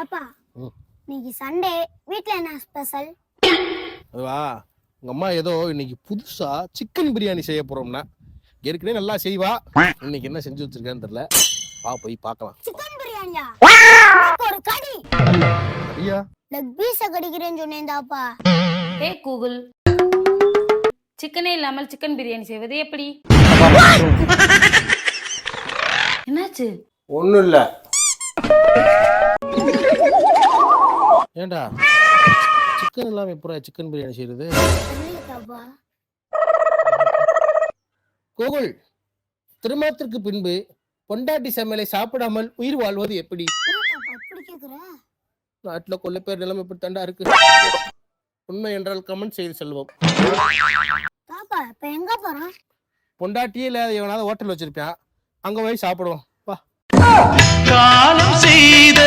அப்பா இன்னைக்கு சண்டே வீட்ல என்ன ஸ்பெஷல்? அதுவா உங்க அம்மா ஏதோ இன்னைக்கு புதுசா சிக்கன் பிரியாணி செய்ய போறோம்னா ஏற்கனவே நல்லா செய்வா. இன்னைக்கு என்ன செஞ்சு வச்சிருக்கான்னு தெரியல. போய் பார்க்கலாம். சிக்கன் பிரியாணியா? ஒரு கடி. ஐயா லெக் பீஸ் கடிக்கிறேன்னு சொன்னேன்டாப்பா. ஏய் கூகுள், சிக்கனே இல்லாமல் சிக்கன் பிரியாணி செய்வது எப்படி? என்னாச்சு? ஒன்றும் இல்லை. ஏண்டா சிக்கன் இல்லாம எப்போ சிக்கன் பிரியாணி செய்யறது? தெரியலப்பா. கோகுல், திருமணத்திற்கு பின்பு பொண்டாட்டி சமையலை சாப்பிடாமல் உயிர் வாழ்வது எப்படி? அப்படி கேக்குற? நாட்டுல கொல்ல பேர் நிலைமை இப்படி தாண்டா இருக்கு. உண்மை என்றால் கமெண்ட் செய்து செல்வோம். பாப்பா இப்ப எங்க போறோம்? பொண்டாட்டியே இல்லாத எவனாவது ஹோட்டல் வச்சிருப்பான், அங்க போய் சாப்பிடுவோம். வா. காலம் செய்த